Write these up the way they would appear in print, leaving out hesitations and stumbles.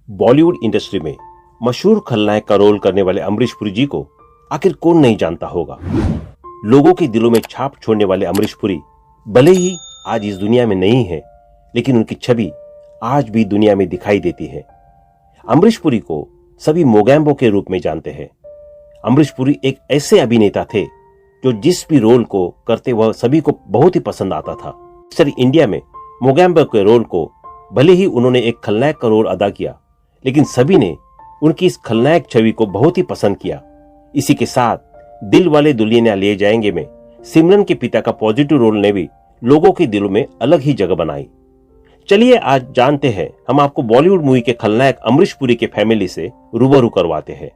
Bollywood industry में मशहूर खलनायक का रोल करने वाले अमरीश पुरी जी को आखिर कौन नहीं जानता होगा। लोगों के दिलों में छाप छोड़ने वाले अमरीश पुरी भले ही आज इस दुनिया में नहीं है, लेकिन उनकी छवि आज भी दुनिया में दिखाई देती है। अमरीश पुरी को सभी मोगैम्बो के रूप में जानते हैं। अमरीश पुरी एक ऐसे अभिनेता थे जो जिस भी रोल को करते वह सभी को बहुत ही पसंद आता था। सर इंडिया में मोगैम्बो के रोल को भले ही उन्होंने एक खलनायक का रोल अदा किया, लेकिन सभी ने उनकी इस खलनायक छवि को बहुत ही पसंद किया। इसी के साथ दिल वाले दुल्हनिया ले जाएंगे में सिमरन के पिता का पॉजिटिव रोल ने भी लोगों के दिलों में अलग ही जगह बनाई। चलिए आज जानते हैं, हम आपको बॉलीवुड मूवी के खलनायक अमरीश पुरी के फैमिली से रूबरू करवाते हैं।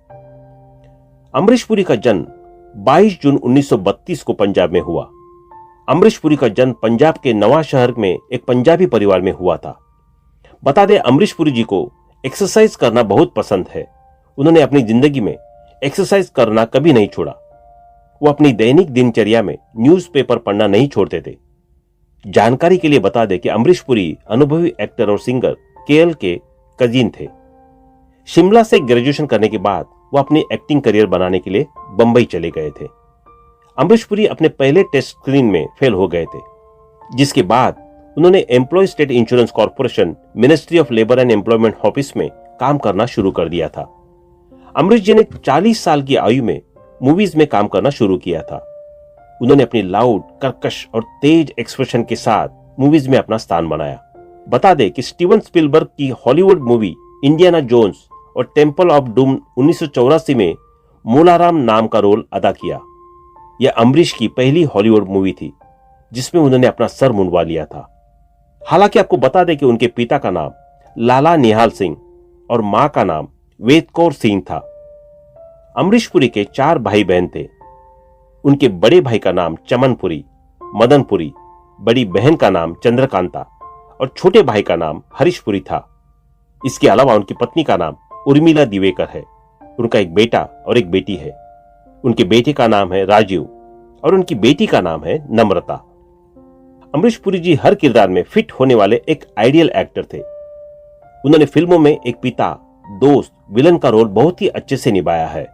अमरीश पुरी का जन्म 22 जून 1932 को पंजाब में हुआ। अमरीश पुरी का जन्म पंजाब के नवांशहर में एक पंजाबी परिवार में हुआ था। बता दें, अमरीश पुरी जी को एक्सरसाइज करना बहुत पसंद है। उन्होंने अपनी जिंदगी में एक्सरसाइज करना कभी नहीं छोड़ा। वो अपनी दैनिक दिनचर्या में न्यूज़पेपर पढ़ना नहीं छोड़ते थे। जानकारी के लिए बता दें कि अमरीश पुरी अनुभवी एक्टर और सिंगर केएल के कजिन थे। शिमला से ग्रेजुएशन करने के बाद वो अपनी एक्टिंग करियर बनाने के लिए बंबई चले गए थे। अमरीश पुरी अपने पहले टेस्ट स्क्रीन में फेल हो गए थे, जिसके बाद उन्होंने employ state insurance corporation ministry of labour and employment office में काम करना शुरू कर दिया था। अमरीश जी ने 40 साल की आयु में मूवीज में काम करना शुरू किया था। उन्होंने अपनी लाउड, कर्कश और तेज एक्सप्रेशन के साथ मूवीज में अपना स्थान बनाया। बता दें कि स्टीवन स्पिलबर्ग की हॉलीवुड मूवी इंडियाना जोन्स और टेम्पल ऑफ डूम 1984 में मोलाराम नाम का रोल अदा किया। यह अमरीश की पहली हॉलीवुड मूवी थी जिसमें उन्होंने अपना सर मुंडवा लिया था। हालांकि आपको बता दें कि उनके पिता का नाम लाला निहाल सिंह और मां का नाम वेद कौर सिंह था। अमरीश पुरी के 4 भाई बहन थे। उनके बड़े भाई का नाम चमन पुरी, मदन पुरी, बड़ी बहन का नाम चंद्रकांता और छोटे भाई का नाम हरीश पुरी था। इसके अलावा उनकी पत्नी का नाम उर्मिला दिवेकर है। उनका एक बेटा और एक बेटी है। उनके बेटे का नाम है राजीव और उनकी बेटी का नाम है नम्रता। अमरीश पुरी जी हर किरदार में फिट होने वाले एक आइडियल एक्टर थे। उन्होंने फिल्मों में एक पिता, दोस्त, विलन का रोल बहुत ही अच्छे से निभाया है।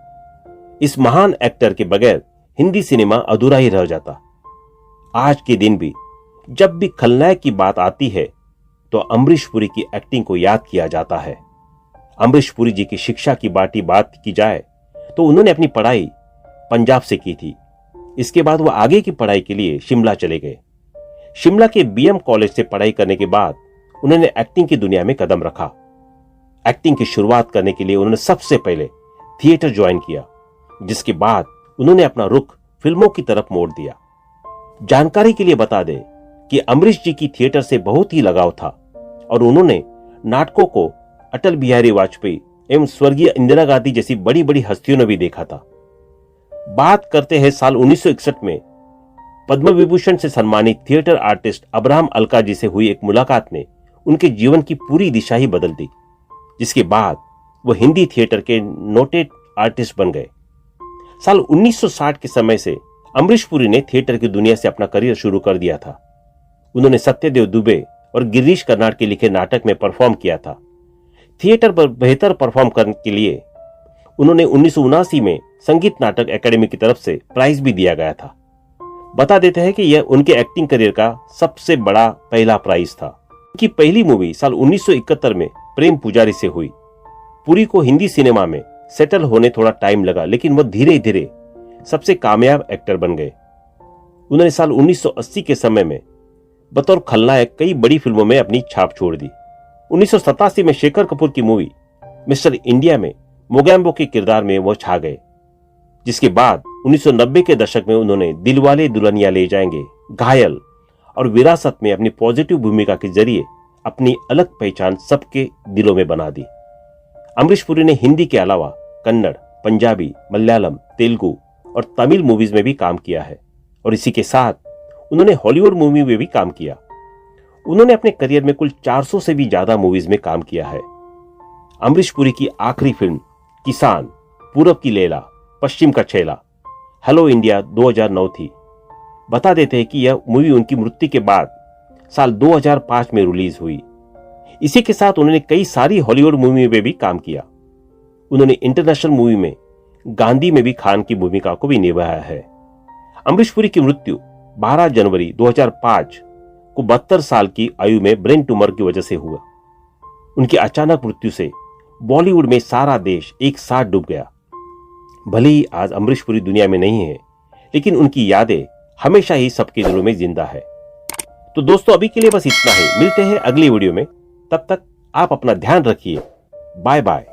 इस महान एक्टर के बगैर हिंदी सिनेमा अधूरा ही रह जाता। आज के दिन भी जब भी खलनायक की बात आती है तो अमरीश पुरी की एक्टिंग को याद किया जाता है। अमरीश पुरी जी की शिक्षा की बात की जाए तो उन्होंने अपनी पढ़ाई पंजाब से की थी। इसके बाद वह आगे की पढ़ाई के लिए शिमला चले गए। शिमला के बीएम कॉलेज से पढ़ाई करने के बाद उन्होंने एक्टिंग की दुनिया में कदम रखा। एक्टिंग की शुरुआत करने के लिए उन्होंने सबसे पहले थिएटर ज्वाइन किया, जिसके बाद उन्होंने अपना रुख फिल्मों की तरफ मोड़ दिया। जानकारी के लिए बता दें कि अमरीश जी की थिएटर से बहुत ही लगाव था और उन्होंने नाटकों को अटल बिहारी वाजपेयी एवं स्वर्गीय इंदिरा गांधी जैसी बड़ी बड़ी हस्तियों ने भी देखा था। बात करते हैं साल 1961 में पद्म विभूषण से सम्मानित theatre artist Abraham Alka ji से हुई एक मुलाकात ने उनके जीवन की पूरी दिशा ही बदल दी, जिसके बाद वो हिंदी थिएटर के नोटेड आर्टिस्ट बन गए। साल 1960 के समय से अमरीश पुरी ने थिएटर की दुनिया से अपना करियर शुरू कर दिया था। उन्होंने सत्यदेव दुबे और गिरीश कर्नाड के लिखे नाटक में परफॉर्म किया था। थिएटर पर बेहतर परफॉर्म करने के लिए उन्होंने 1979 में संगीत नाटक एकेडमी की तरफ से प्राइज भी दिया गया था। बता देते हैं कि यह उनके एक्टिंग करियर का सबसे बड़ा पहला प्राइज था। उनकी पहली मूवी साल 1971 में प्रेम पुजारी से हुई। पुरी को हिंदी सिनेमा में सेटल होने थोड़ा टाइम लगा, लेकिन वह धीरे धीरे सबसे कामयाब एक्टर बन गए। उन्होंने साल 1980 के समय में बतौर खलनायक कई बड़ी फिल्मों में अपनी छाप छोड़ दी। 1987 में शेखर कपूर की मूवी मिस्टर इंडिया में मोगैम्बो के किरदार में वो छा गए, जिसके बाद 1990 के दशक में उन्होंने दिलवाले दुल्हनिया ले जाएंगे, घायल और विरासत में अपनी पॉजिटिव भूमिका के जरिए अपनी अलग पहचान सबके दिलों में बना दी। अमरीश पुरी ने हिंदी के अलावा कन्नड़, पंजाबी, मलयालम, तेलुगु और तमिल मूवीज में भी काम किया है और इसी के साथ उन्होंने हॉलीवुड मूवी में भी काम किया। उन्होंने अपने करियर में कुल 400 से भी ज्यादा मूवीज में काम किया है। अमरीश पुरी की आखिरी फिल्म किसान, पूरब की लैला, पश्चिम का छैला, हेलो इंडिया 2009 थी। बता देते हैं कि यह मूवी उनकी मृत्यु के बाद साल 2005 में रिलीज हुई। इसी के साथ उन्होंने कई सारी हॉलीवुड मूवी में भी काम किया। उन्होंने इंटरनेशनल मूवी में गांधी में भी खान की भूमिका को भी निभाया है। अमरीश पुरी की मृत्यु 12 जनवरी 2005 को 72 साल की आयु में ब्रेन ट्यूमर की वजह से हुआ। उनकी अचानक मृत्यु से बॉलीवुड में सारा देश एक साथ डूब गया। भले ही आज अमरीश पुरी दुनिया में नहीं है, लेकिन उनकी यादें हमेशा ही सबके दिलों में जिंदा है। तो दोस्तों, अभी के लिए बस इतना ही। मिलते हैं अगली वीडियो में। तब तक आप अपना ध्यान रखिए। Bye bye.